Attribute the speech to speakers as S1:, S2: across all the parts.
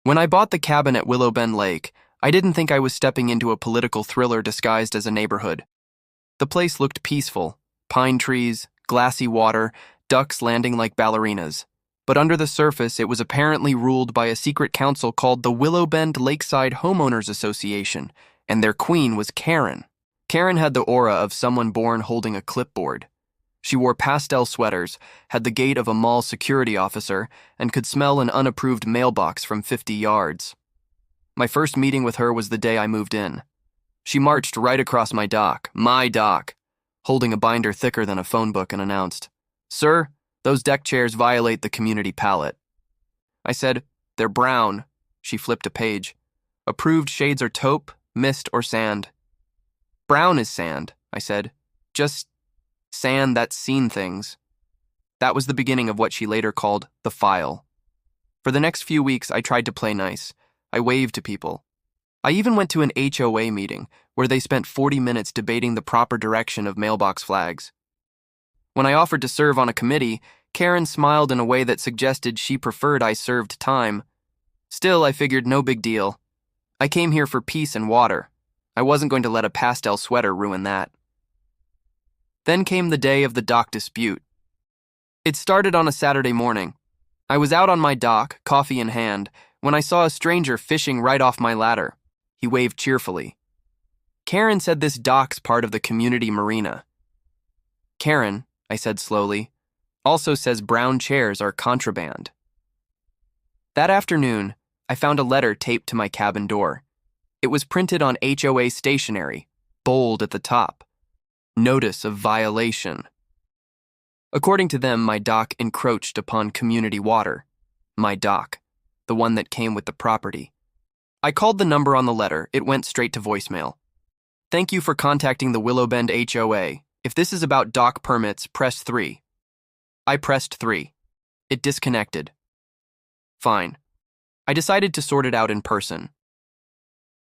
S1: When I bought the cabin at Willow Bend Lake, I didn't think I was stepping into a political thriller disguised as a neighborhood. The place looked peaceful: pine trees, glassy water, ducks landing like ballerinas. But under the surface, it was apparently ruled by a secret council called the Willow Bend Lakeside Homeowners Association, and their queen was Karen. Karen had the aura of someone born holding a clipboard. She wore pastel sweaters, had the gait of a mall security officer, and could smell an unapproved mailbox from 50 yards. My first meeting with her was the day I moved in. She marched right across my dock, holding a binder thicker than a phone book, and announced, "Sir, those deck chairs violate the community palette." I said, "They're brown." She flipped a page. "Approved shades are taupe, mist, or sand." "Brown is sand," I said. "Just sand that's seen things." That was the beginning of what she later called the file. For the next few weeks, I tried to play nice. I waved to people. I even went to an HOA meeting where they spent 40 minutes debating the proper direction of mailbox flags. When I offered to serve on a committee, Karen smiled in a way that suggested she preferred I served time. Still, I figured no big deal. I came here for peace and water. I wasn't going to let a pastel sweater ruin that. Then came the day of the dock dispute. It started on a Saturday morning. I was out on my dock, coffee in hand, when I saw a stranger fishing right off my ladder. He waved cheerfully. Karen said this dock's part of the community marina. Karen, I said slowly, also says brown chairs are contraband. That afternoon, I found a letter taped to my cabin door. It was printed on HOA stationery, bold at the top. Notice of violation. According to them, my dock encroached upon community water. My dock, the one that came with the property. I called the number on the letter. It went straight to voicemail. "Thank you for contacting the Willow Bend HOA. If this is about dock permits, press 3. I pressed 3. It disconnected. Fine. I decided to sort it out in person.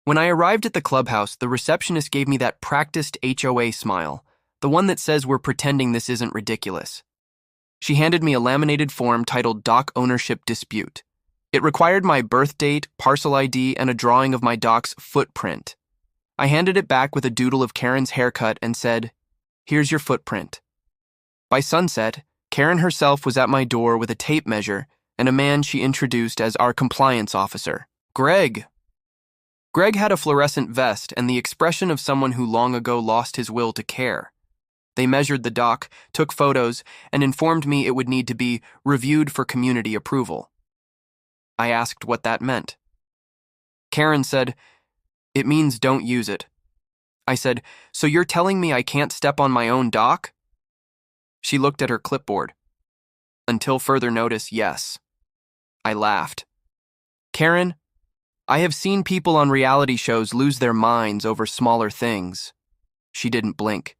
S1: When I arrived at the clubhouse, the receptionist gave me that practiced HOA smile, the one that says we're pretending this isn't ridiculous. She handed me a laminated form titled Dock Ownership Dispute. It required my birth date, parcel ID, and a drawing of my dock's footprint. I handed it back with a doodle of Karen's haircut and said, "Here's your footprint." By sunset, Karen herself was at my door with a tape measure and a man she introduced as our compliance officer, Greg. Greg had a fluorescent vest and the expression of someone who long ago lost his will to care. They measured the dock, took photos, and informed me it would need to be reviewed for community approval. I asked what that meant. Karen said, "It means don't use it." I said, "So you're telling me I can't step on my own dock?" She looked at her clipboard. "Until further notice, yes." I laughed. "Karen, I have seen people on reality shows lose their minds over smaller things." She didn't blink.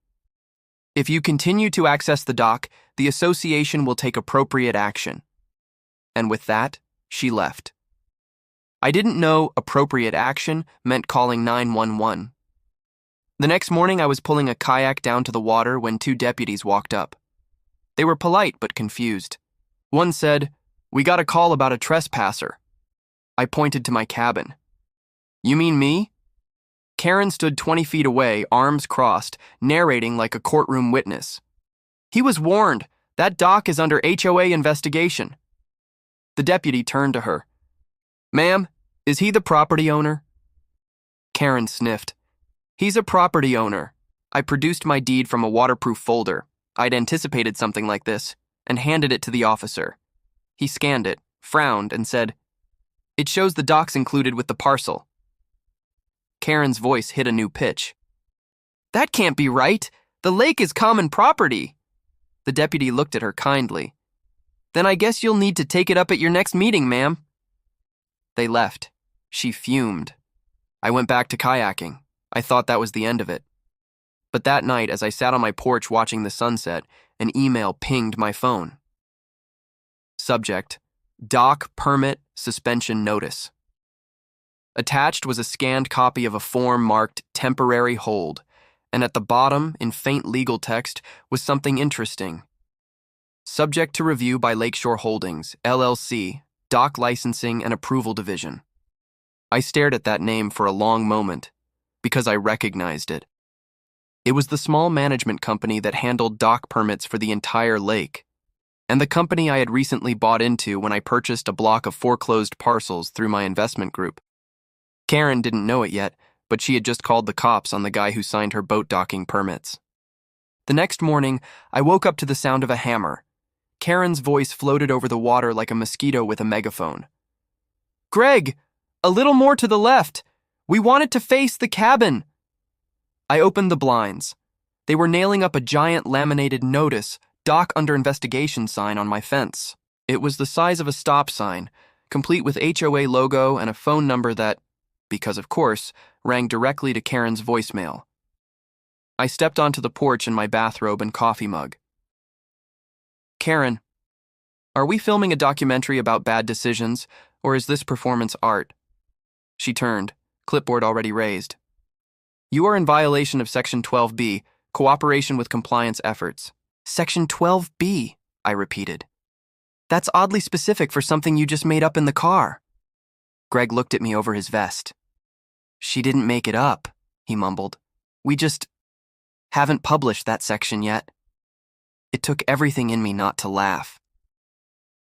S1: "If you continue to access the dock, the association will take appropriate action." And with that, she left. I didn't know appropriate action meant calling 911. The next morning, I was pulling a kayak down to the water when 2 deputies walked up. They were polite but confused. One said, "We got a call about a trespasser." I pointed to my cabin. "You mean me?" Karen stood 20 feet away, arms crossed, narrating like a courtroom witness. "He was warned. That dock is under HOA investigation." The deputy turned to her. "Ma'am, is he the property owner?" Karen sniffed. "He's a property owner." I produced my deed from a waterproof folder. I'd anticipated something like this, and handed it to the officer. He scanned it, frowned, and said, "It shows the dock's included with the parcel." Karen's voice hit a new pitch. "That can't be right. The lake is common property." The deputy looked at her kindly. "Then I guess you'll need to take it up at your next meeting, ma'am." They left. She fumed. I went back to kayaking. I thought that was the end of it. But that night, as I sat on my porch watching the sunset, an email pinged my phone. Subject: Dock Permit Suspension Notice. Attached was a scanned copy of a form marked Temporary Hold, and at the bottom, in faint legal text, was something interesting. Subject to review by Lakeshore Holdings, LLC, Dock Licensing and Approval Division. I stared at that name for a long moment, because I recognized it. It was the small management company that handled dock permits for the entire lake, and the company I had recently bought into when I purchased a block of foreclosed parcels through my investment group. Karen didn't know it yet, but she had just called the cops on the guy who signed her boat docking permits. The next morning, I woke up to the sound of a hammer. Karen's voice floated over the water like a mosquito with a megaphone. "Greg, a little more to the left. We want it to face the cabin." I opened the blinds. They were nailing up a giant laminated notice, "Dock under investigation" sign on my fence. It was the size of a stop sign, complete with HOA logo and a phone number that, because of course, rang directly to Karen's voicemail. I stepped onto the porch in my bathrobe and coffee mug. "Karen, are we filming a documentary about bad decisions, or is this performance art?" She turned, clipboard already raised. "You are in violation of Section 12B, Cooperation with Compliance Efforts." "Section 12B, I repeated. "That's oddly specific for something you just made up in the car." Greg looked at me over his vest. "She didn't make it up," he mumbled. "We just haven't published that section yet." It took everything in me not to laugh.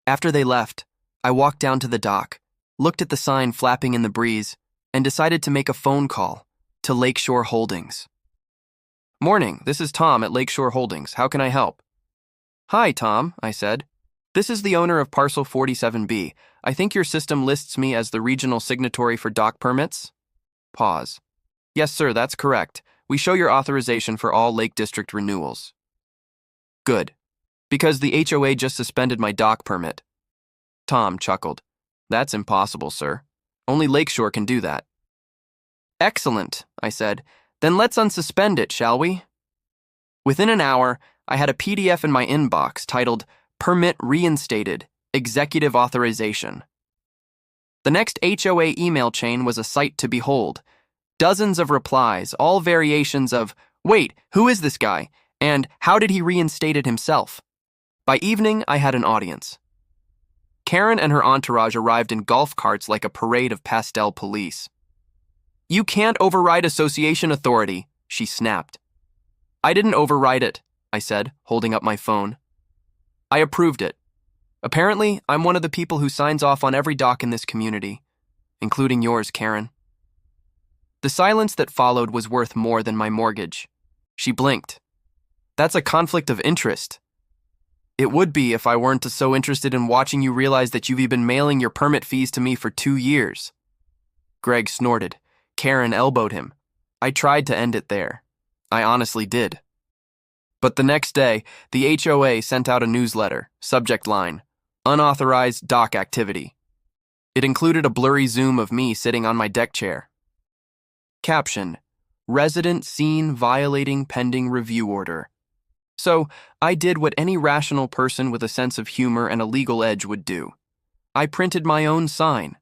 S1: After they left, I walked down to the dock, looked at the sign flapping in the breeze, and decided to make a phone call to Lakeshore Holdings. "Morning, this is Tom at Lakeshore Holdings. How can I help?" "Hi, Tom," I said. "This is the owner of Parcel 47B. I think your system lists me as the regional signatory for dock permits." Pause. "Yes, sir, that's correct. We show your authorization for all Lake District renewals." "Good. Because the HOA just suspended my dock permit." Tom chuckled. "That's impossible, sir. Only Lakeshore can do that." "Excellent," I said. "Then let's unsuspend it, shall we?" Within an hour, I had a PDF in my inbox titled "Permit Reinstated, Executive Authorization." The next HOA email chain was a sight to behold. Dozens of replies, all variations of, "Wait, who is this guy?" and "How did he reinstate it himself?" By evening, I had an audience. Karen and her entourage arrived in golf carts like a parade of pastel police. "You can't override association authority," she snapped. "I didn't override it," I said, holding up my phone. "I approved it. Apparently, I'm one of the people who signs off on every dock in this community, including yours, Karen." The silence that followed was worth more than my mortgage. She blinked. "That's a conflict of interest." "It would be if I weren't so interested in watching you realize that you've been mailing your permit fees to me for 2 years. Greg snorted. Karen elbowed him. I tried to end it there. I honestly did. But the next day, the HOA sent out a newsletter, subject line, "Unauthorized dock activity." It included a blurry zoom of me sitting on my deck chair. Caption, "Resident seen violating pending review order." So, I did what any rational person with a sense of humor and a legal edge would do. I printed my own sign.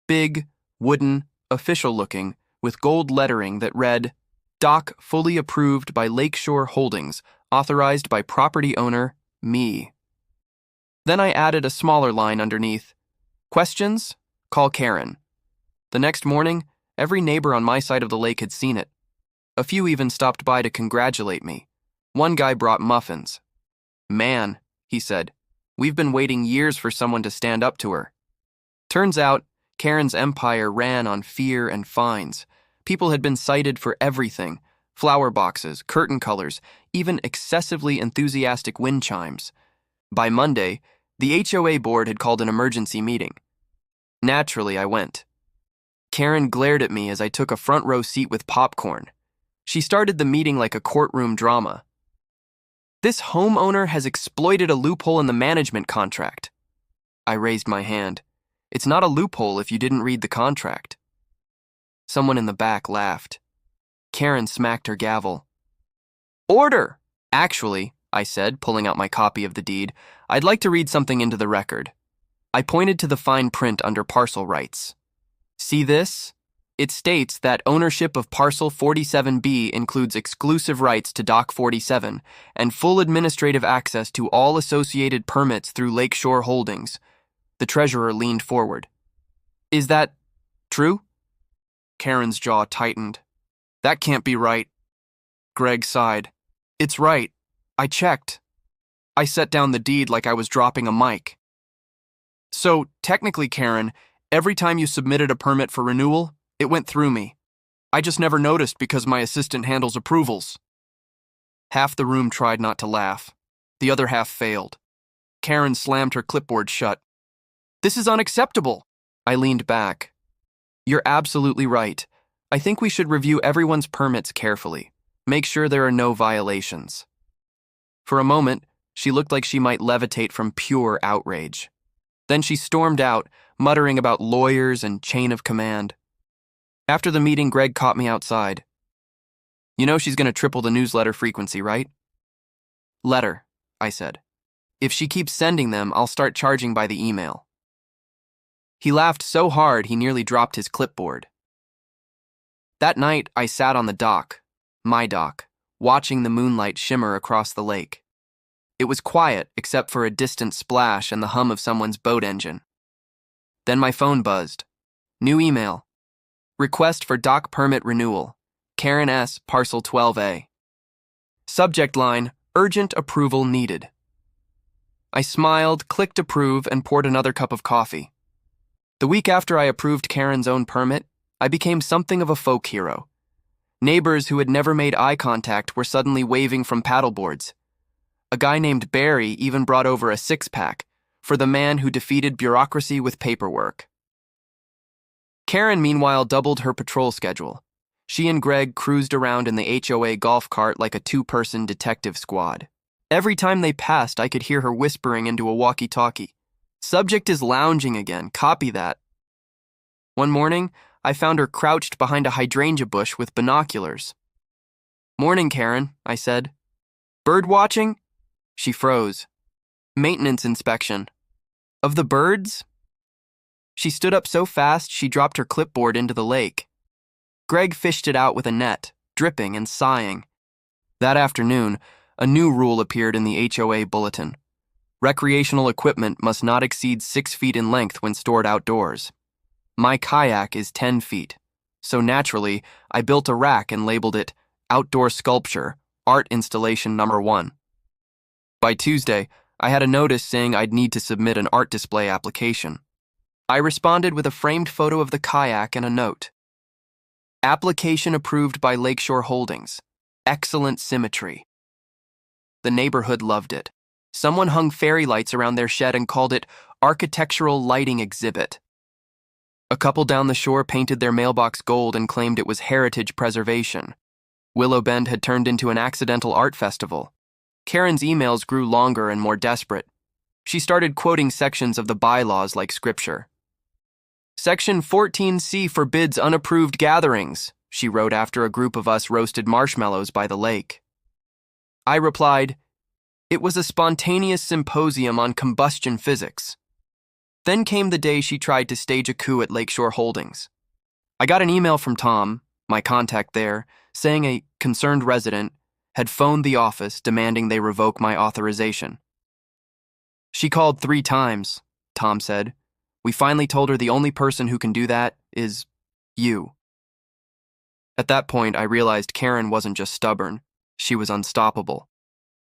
S1: Big, wooden, official-looking, with gold lettering that read, "Dock fully approved by Lakeshore Holdings, authorized by property owner, me." Then I added a smaller line underneath, "Questions? Call Karen." The next morning, every neighbor on my side of the lake had seen it. A few even stopped by to congratulate me. One guy brought muffins. "Man," he said, "we've been waiting years for someone to stand up to her." Turns out, Karen's empire ran on fear and fines. People had been cited for everything: flower boxes, curtain colors, even excessively enthusiastic wind chimes. By Monday, the HOA board had called an emergency meeting. Naturally, I went. Karen glared at me as I took a front row seat with popcorn. She started the meeting like a courtroom drama. "This homeowner has exploited a loophole in the management contract." I raised my hand. "It's not a loophole if you didn't read the contract." Someone in the back laughed. Karen smacked her gavel. "Order!" "Actually," I said, pulling out my copy of the deed, "I'd like to read something into the record." I pointed to the fine print under parcel rights. "See this? It states that ownership of Parcel 47B includes exclusive rights to Dock 47 and full administrative access to all associated permits through Lakeshore Holdings." The treasurer leaned forward. "Is that true?" Karen's jaw tightened. That can't be right. Greg sighed. It's right. I checked. I set down the deed like I was dropping a mic. So, technically, Karen, every time you submitted a permit for renewal, it went through me. I just never noticed because my assistant handles approvals. Half the room tried not to laugh. The other half failed. Karen slammed her clipboard shut. This is unacceptable. I leaned back. You're absolutely right. I think we should review everyone's permits carefully. Make sure there are no violations. For a moment, she looked like she might levitate from pure outrage. Then she stormed out, muttering about lawyers and chain of command. After the meeting, Greg caught me outside. You know she's going to triple the newsletter frequency, right? Let her, I said. If she keeps sending them, I'll start charging by the email. He laughed so hard he nearly dropped his clipboard. That night, I sat on the dock, my dock, watching the moonlight shimmer across the lake. It was quiet except for a distant splash and the hum of someone's boat engine. Then my phone buzzed. New email. Request for dock permit renewal. Karen S., Parcel 12A. Subject line, urgent approval needed. I smiled, clicked approve, and poured another cup of coffee. The week after I approved Karen's own permit, I became something of a folk hero. Neighbors who had never made eye contact were suddenly waving from paddleboards. A guy named Barry even brought over a six-pack for the man who defeated bureaucracy with paperwork. Karen, meanwhile, doubled her patrol schedule. She and Greg cruised around in the HOA golf cart like a two-person detective squad. Every time they passed, I could hear her whispering into a walkie-talkie. Subject is lounging again, copy that. One morning, I found her crouched behind a hydrangea bush with binoculars. Morning, Karen, I said. Bird watching? She froze. Maintenance inspection. Of the birds? She stood up so fast she dropped her clipboard into the lake. Greg fished it out with a net, dripping and sighing. That afternoon, a new rule appeared in the HOA bulletin. Recreational equipment must not exceed 6 feet in length when stored outdoors. My kayak is 10 feet, so naturally, I built a rack and labeled it Outdoor Sculpture, Art Installation Number 1. By Tuesday, I had a notice saying I'd need to submit an art display application. I responded with a framed photo of the kayak and a note. Application approved by Lakeshore Holdings. Excellent symmetry. The neighborhood loved it. Someone hung fairy lights around their shed and called it Architectural Lighting Exhibit. A couple down the shore painted their mailbox gold and claimed it was heritage preservation. Willow Bend had turned into an accidental art festival. Karen's emails grew longer and more desperate. She started quoting sections of the bylaws like scripture. Section 14C forbids unapproved gatherings, she wrote after a group of us roasted marshmallows by the lake. I replied, it was a spontaneous symposium on combustion physics. Then came the day she tried to stage a coup at Lakeshore Holdings. I got an email from Tom, my contact there, saying a concerned resident had phoned the office demanding they revoke my authorization. She called 3 times, Tom said. We finally told her the only person who can do that is you. At that point, I realized Karen wasn't just stubborn, she was unstoppable.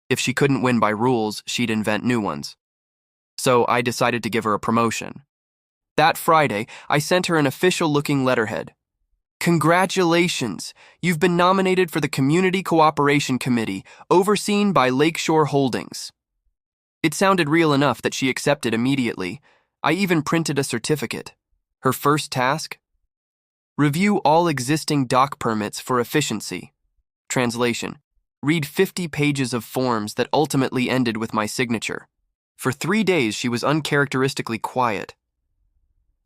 S1: If she couldn't win by rules, she'd invent new ones. So I decided to give her a promotion. That Friday, I sent her an official-looking letterhead. Congratulations! You've been nominated for the Community Cooperation Committee, overseen by Lakeshore Holdings. It sounded real enough that she accepted immediately. I even printed a certificate. Her first task? Review all existing dock permits for efficiency. Translation. Read 50 pages of forms that ultimately ended with my signature. For 3 days, she was uncharacteristically quiet.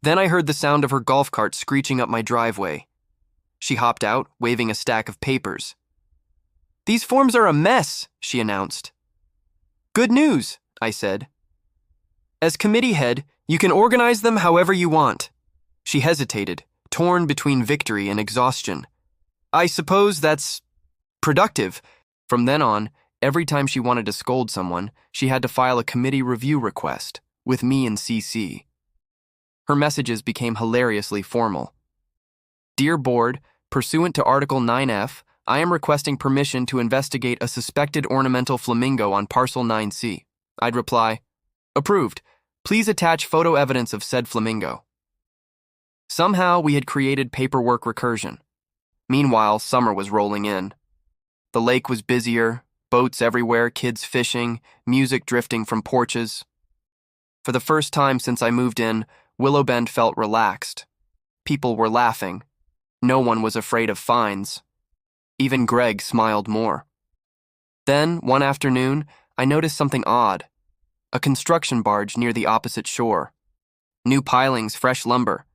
S1: Then I heard the sound of her golf cart screeching up my driveway. She hopped out, waving a stack of papers. These forms are a mess, she announced. Good news, I said. As committee head, you can organize them however you want. She hesitated, torn between victory and exhaustion. I suppose that's productive. From then on, every time she wanted to scold someone, she had to file a committee review request, with me in CC. Her messages became hilariously formal. Dear Board, pursuant to Article 9F, I am requesting permission to investigate a suspected ornamental flamingo on Parcel 9C. I'd reply, approved. Please attach photo evidence of said flamingo. Somehow we had created paperwork recursion. Meanwhile, summer was rolling in. The lake was busier, boats everywhere, kids fishing, music drifting from porches. For the first time since I moved in, Willow Bend felt relaxed. People were laughing. No one was afraid of fines. Even Greg smiled more. Then, one afternoon, I noticed something odd. A construction barge near the opposite shore. New pilings, fresh lumber.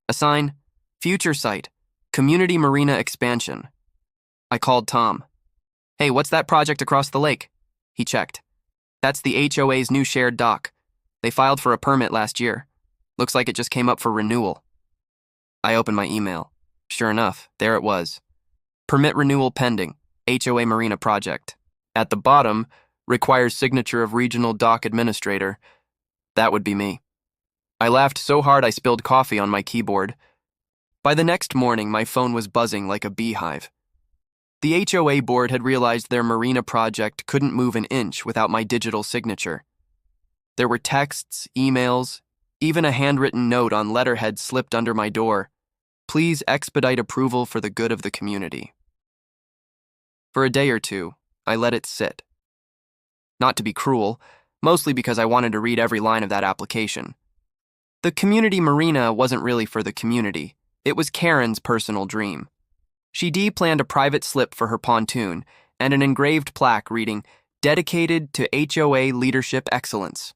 S1: A sign, future site, community marina expansion. I called Tom. Hey, what's that project across the lake? He checked. That's the HOA's new shared dock. They filed for a permit last year. Looks like it just came up for renewal. I opened my email. Sure enough, there it was. Permit renewal pending, HOA Marina project. At the bottom, requires signature of regional dock administrator. That would be me. I laughed so hard I spilled coffee on my keyboard. By the next morning, my phone was buzzing like a beehive. The HOA board had realized their marina project couldn't move an inch without my digital signature. There were texts, emails, even a handwritten note on letterhead slipped under my door. Please expedite approval for the good of the community. For a day or two, I let it sit. Not to be cruel, mostly because I wanted to read every line of that application. The community marina wasn't really for the community. It was Karen's personal dream. She planned a private slip for her pontoon and an engraved plaque reading, "Dedicated to HOA Leadership Excellence."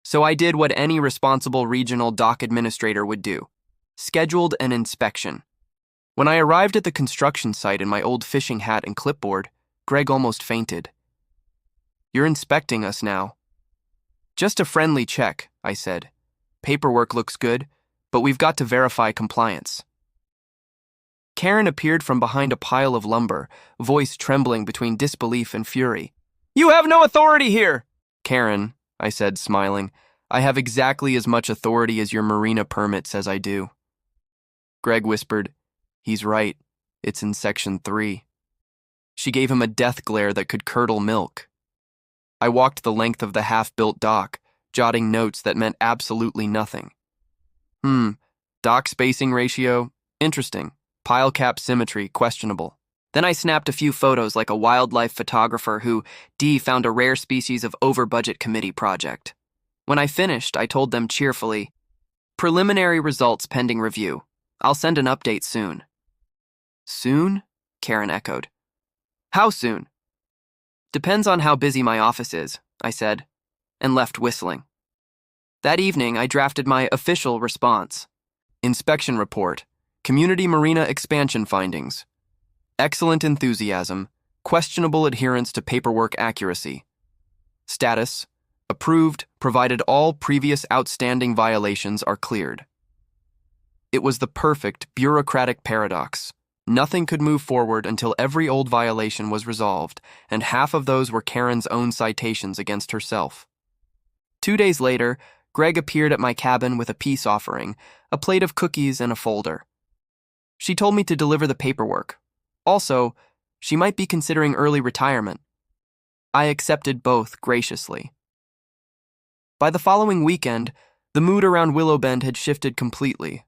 S1: So I did what any responsible regional dock administrator would do. Scheduled an inspection. When I arrived at the construction site in my old fishing hat and clipboard, Greg almost fainted. You're inspecting us now. Just a friendly check, I said. Paperwork looks good, but we've got to verify compliance. Karen appeared from behind a pile of lumber, voice trembling between disbelief and fury. You have no authority here! Karen, I said, smiling, I have exactly as much authority as your marina permit says I do. Greg whispered, He's right. It's in Section 3. She gave him a death glare that could curdle milk. I walked the length of the half-built dock, jotting notes that meant absolutely nothing. Dock spacing ratio, interesting. Pile cap symmetry, questionable. Then I snapped a few photos like a wildlife photographer who found a rare species of over-budget committee project. When I finished, I told them cheerfully, preliminary results pending review. I'll send an update soon. Soon? Karen echoed. How soon? Depends on how busy my office is, I said, and left whistling. That evening, I drafted my official response. Inspection report. Community marina expansion findings. Excellent enthusiasm. Questionable adherence to paperwork accuracy. Status. Approved, provided all previous outstanding violations are cleared. It was the perfect bureaucratic paradox. Nothing could move forward until every old violation was resolved, and half of those were Karen's own citations against herself. 2 days later, Greg appeared at my cabin with a peace offering, a plate of cookies and a folder. She told me to deliver the paperwork. Also, she might be considering early retirement. I accepted both graciously. By the following weekend, the mood around Willow Bend had shifted completely.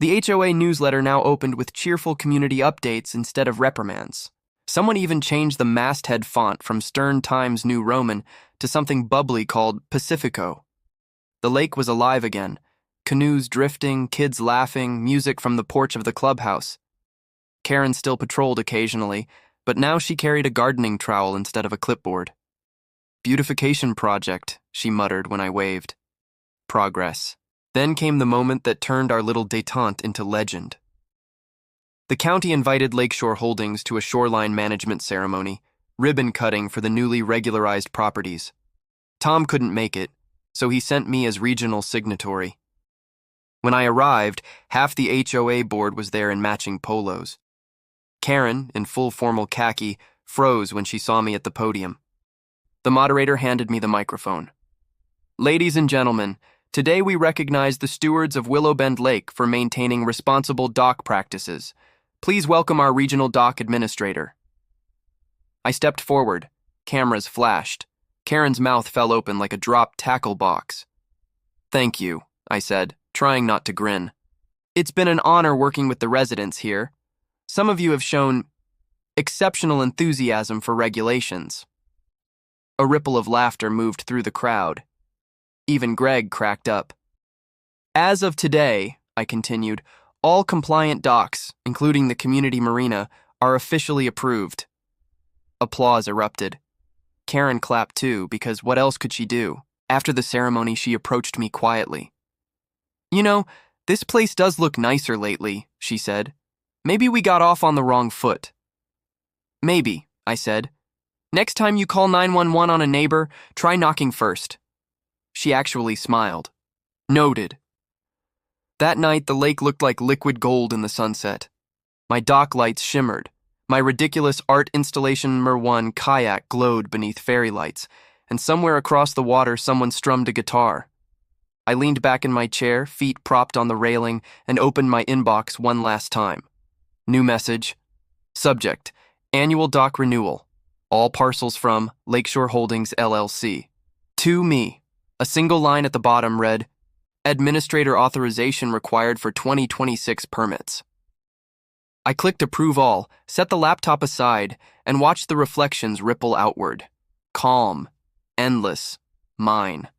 S1: The HOA newsletter now opened with cheerful community updates instead of reprimands. Someone even changed the masthead font from Stern Times New Roman to something bubbly called Pacifico. The lake was alive again. Canoes drifting, kids laughing, music from the porch of the clubhouse. Karen still patrolled occasionally, but now she carried a gardening trowel instead of a clipboard. Beautification project, she muttered when I waved. Progress. Then came the moment that turned our little détente into legend. The county invited Lakeshore Holdings to a shoreline management ceremony, ribbon cutting for the newly regularized properties. Tom couldn't make it, so he sent me as regional signatory. When I arrived, half the HOA board was there in matching polos. Karen, in full formal khaki, froze when she saw me at the podium. The moderator handed me the microphone. Ladies and gentlemen, Today we recognize the stewards of Willow Bend Lake for maintaining responsible dock practices. Please welcome our regional dock administrator. I stepped forward. Cameras flashed. Karen's mouth fell open like a dropped tackle box. "Thank you," I said, trying not to grin. "It's been an honor working with the residents here. Some of you have shown exceptional enthusiasm for regulations." A ripple of laughter moved through the crowd. Even Greg cracked up. "As of today," I continued, "all compliant docks, including the community marina, are officially approved." Applause erupted. Karen clapped too, because what else could she do? After the ceremony, she approached me quietly. "You know, this place does look nicer lately," she said. "Maybe we got off on the wrong foot." "Maybe," I said. "Next time you call 911 on a neighbor, try knocking first." She actually smiled. "Noted." That night, the lake looked like liquid gold in the sunset. My dock lights shimmered. My ridiculous art installation #1 kayak glowed beneath fairy lights, and somewhere across the water someone strummed a guitar. I leaned back in my chair, feet propped on the railing, and opened my inbox one last time. New message. Subject: Annual dock renewal. All parcels from Lakeshore Holdings, LLC. To me. A single line at the bottom read, "Administrator authorization required for 2026 permits." I clicked Approve All, set the laptop aside, and watched the reflections ripple outward. Calm, endless, mine.